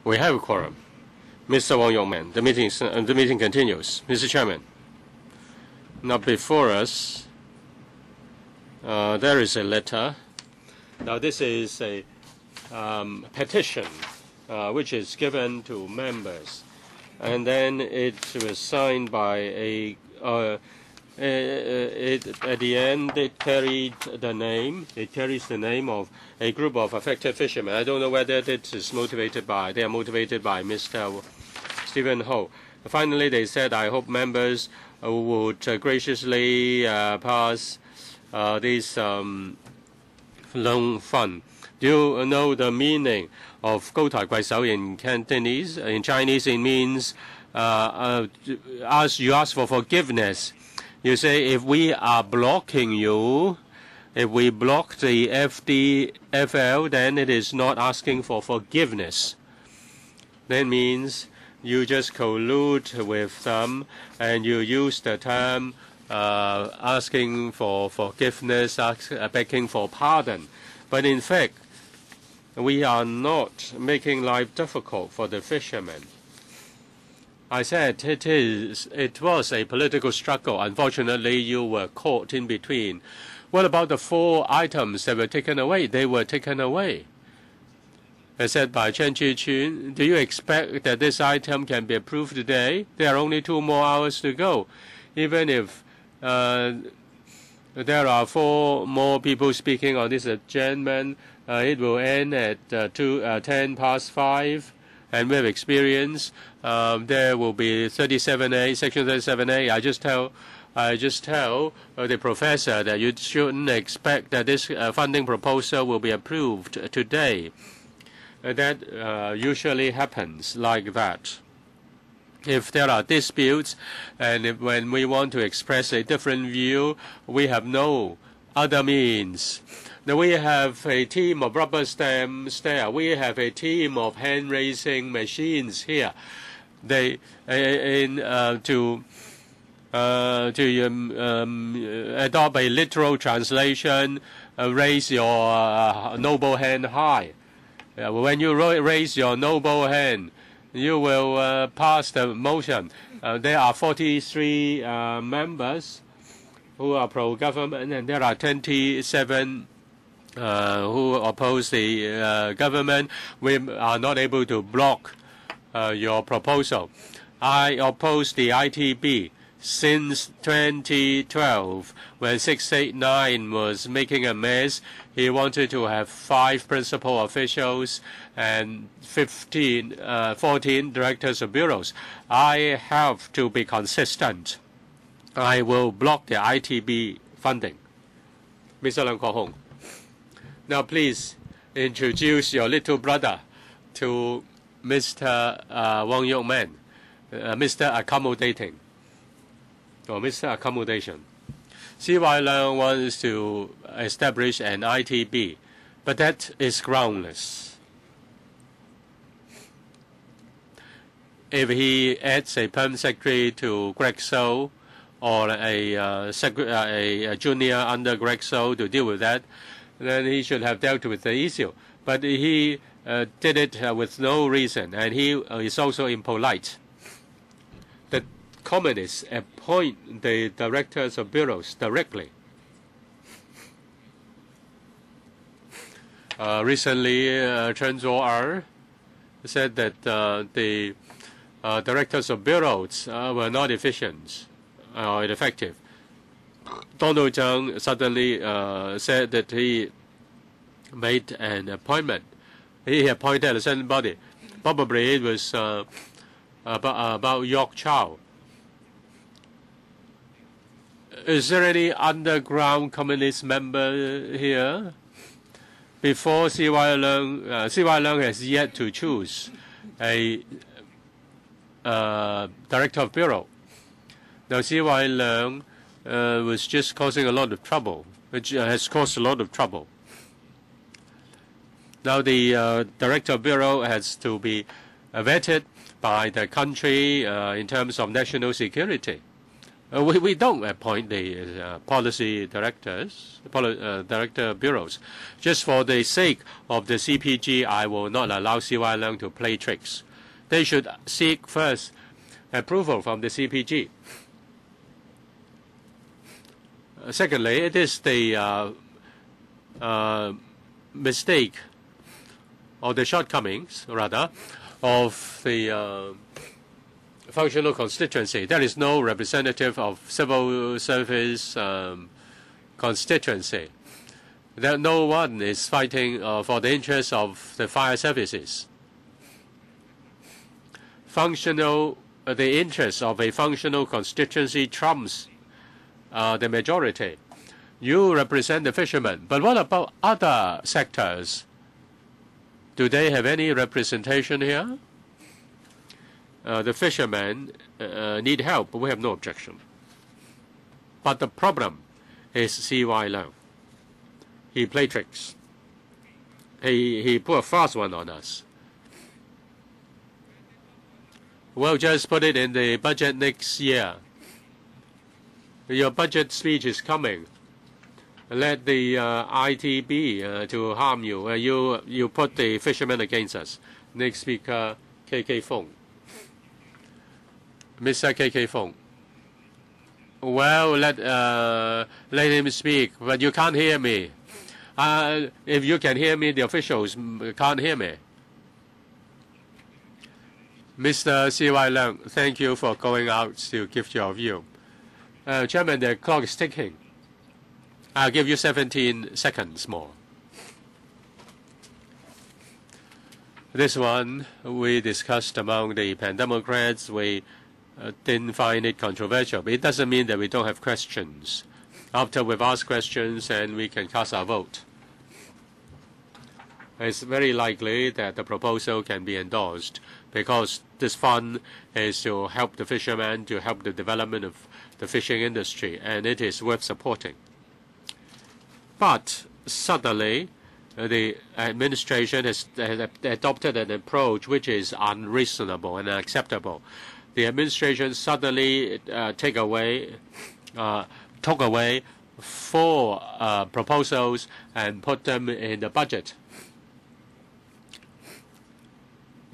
We have a quorum. Mr. Wang Yongman, the meeting continues. Mr. Chairman, now before us, there is a letter. Now this is a petition which is given to members, and then it was signed by a. At the end, it carried the name. It carries the name of a group of affected fishermen. I don't know whether it is motivated by. They are motivated by Mr. Stephen Ho. Finally, they said, "I hope members would graciously pass this loan fund." Do you know the meaning of 高抬貴手 in Cantonese? In Chinese, it means you ask for forgiveness. You say, if we are blocking you, if we block the FDFL, then it is not asking for forgiveness. That means you just collude with them and you use the term asking for forgiveness, begging for pardon. But in fact, we are not making life difficult for the fishermen. I said it was a political struggle. Unfortunately, you were caught in between. What about the 4 items that were taken away? They were taken away. As said by Chen Chi-chun, do you expect that this item can be approved today? There are only 2 more hours to go. Even if there are 4 more people speaking on this agenda, it will end at 10 past 5. And with experience, there will be 37A, Section 37A. I just tell the professor that you shouldn't expect that this funding proposal will be approved today. That usually happens like that. If there are disputes, and when we want to express a different view, we have no other means. Now we have a team of rubber stamps there. We have a team of hand-raising machines here. They to adopt a literal translation, raise your noble hand high. When you raise your noble hand, you will pass the motion. There are 43 members who are pro-government, and there are 27 who oppose the government. We are not able to block your proposal. I oppose the ITB since 2012, when 689 was making a mess. He wanted to have 5 principal officials and 14 directors of bureaus. I have to be consistent. I will block the ITB funding. Mr. Leung Kwok-hong. Now please introduce your little brother to Mr. Wang Yongman, Mr. Accommodating, or Mr. Accommodation. C.Y. Leung wants to establish an ITB, but that is groundless. If he adds a perm secretary to Greg So, or a junior under Greg So to deal with that, then he should have dealt with the issue. But he did it with no reason, and he is also impolite. The communists appoint the directors of bureaus directly. Recently, Chen Zhuo-er said that the directors of bureaus were not efficient or ineffective. Donald Tsang suddenly said that he made an appointment. He appointed a certain body. Probably it was about York Chow. Is there any underground communist member here? Before C.Y. Leung, C.Y. Leung has yet to choose a director of bureau. Now C.Y. Leung was just causing a lot of trouble, which has caused a lot of trouble. Now the director of bureau has to be vetted by the country in terms of national security. We don't appoint the policy directors, director bureaus. Just for the sake of the CPG, I will not allow CY Leung to play tricks. They should seek first approval from the CPG. Secondly, it is the mistake or the shortcomings, rather, of the functional constituency. There is no representative of civil service constituency. No one is fighting for the interests of the fire services. The interest of a functional constituency trumps the majority. You represent the fishermen, but what about other sectors? Do they have any representation here? The fishermen need help, but we have no objection. But the problem is CY Leung. He played tricks. He put a fast one on us. Well, just put it in the budget next year. Your budget speech is coming. Let the IT be to harm you. You put the fishermen against us. Next speaker, KK Fong. Mr. KK Fong. Well, let him speak, but you can't hear me. If you can hear me, the officials can't hear me. Mr. CY Leung, thank you for going out to give your view. Chairman, the clock is ticking. I'll give you 17 seconds more. This one we discussed among the Pan Democrats. We didn't find it controversial, but it doesn't mean that we don't have questions. After we've asked questions, and we can cast our vote. It's very likely that the proposal can be endorsed because this fund is to help the fishermen, to help the development of the fishing industry, and it is worth supporting. But suddenly, the administration has adopted an approach which is unreasonable and unacceptable. The administration suddenly took away 4 proposals and put them in the budget.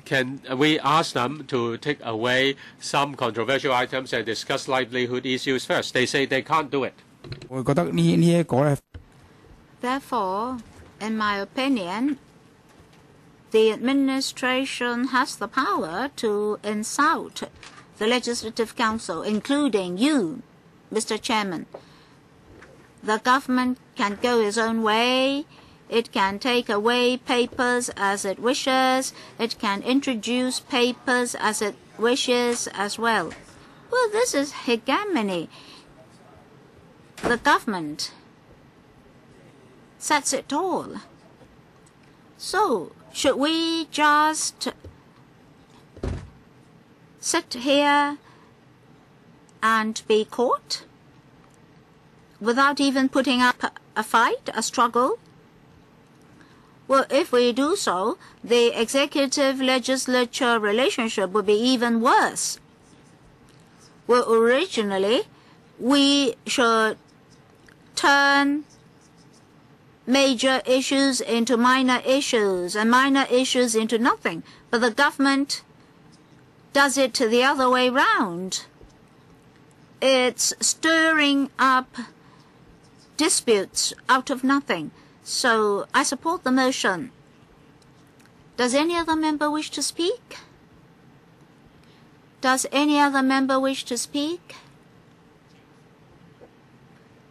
Can we ask them to take away some controversial items and discuss livelihood issues first? They say they can't do it. Therefore, in my opinion, the administration has the power to insult the Legislative Council, including you, Mr. Chairman. The government can go its own way. It can take away papers as it wishes. It can introduce papers as it wishes as well. Well, this is hegemony. The government sets it all. So, should we just sit here and be caught without even putting up a fight, a struggle? Well, if we do so, the executive-legislature relationship would be even worse. Well, originally, we should turn major issues into minor issues and minor issues into nothing. But the government does it the other way round. It's stirring up disputes out of nothing. So I support the motion. Does any other member wish to speak? Does any other member wish to speak?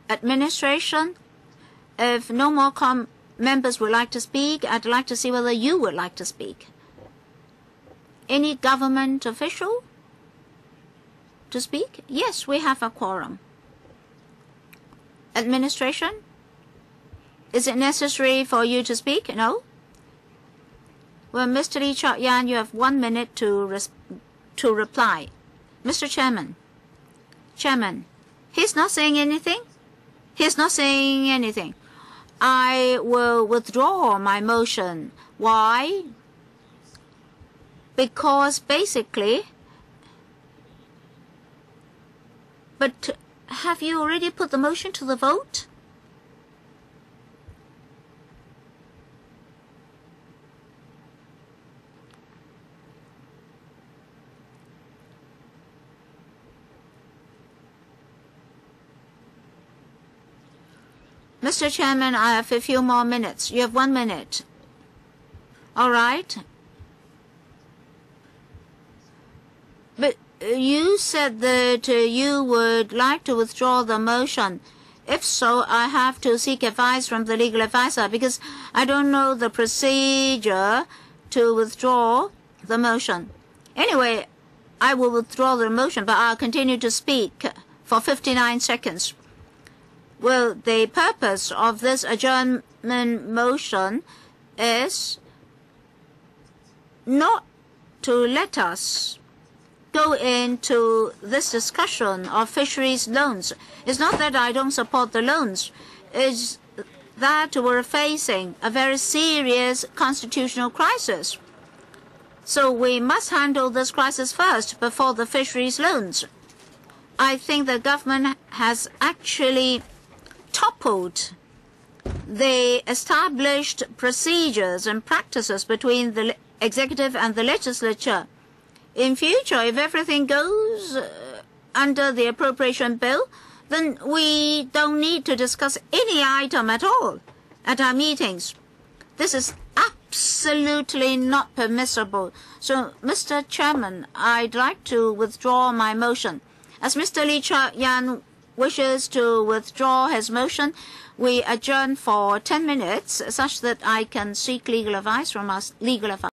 Administration? If no more members would like to speak, I'd like to see whether you would like to speak. Any government official to speak? Yes, we have a quorum. Administration? Is it necessary for you to speak? No? Well, Mr. Lee Chok-yan, you have 1 minute to reply. Mr. Chairman. Chairman, he's not saying anything? He's not saying anything. I will withdraw my motion. Why? Because basically, But have you already put the motion to the vote? Mr. Chairman, I have a few more minutes. You have 1 minute. All right. But you said that you would like to withdraw the motion. If so, I have to seek advice from the legal advisor because I don't know the procedure to withdraw the motion. Anyway, I will withdraw the motion, but I'll continue to speak for 59 seconds. Well, the purpose of this adjournment motion is not to let us go into this discussion of fisheries loans. It's not that I don't support the loans. It's that we're facing a very serious constitutional crisis. So we must handle this crisis first before the fisheries loans. I think the government has actually toppled the established procedures and practices between the executive and the legislature. In future, if everything goes under the appropriation bill, then we don't need to discuss any item at all at our meetings. This is absolutely not permissible. So, Mr. Chairman, I'd like to withdraw my motion. As Mr. Lee Chia-yan wishes to withdraw his motion, we adjourn for 10 minutes such that I can seek legal advice from our legal advisor.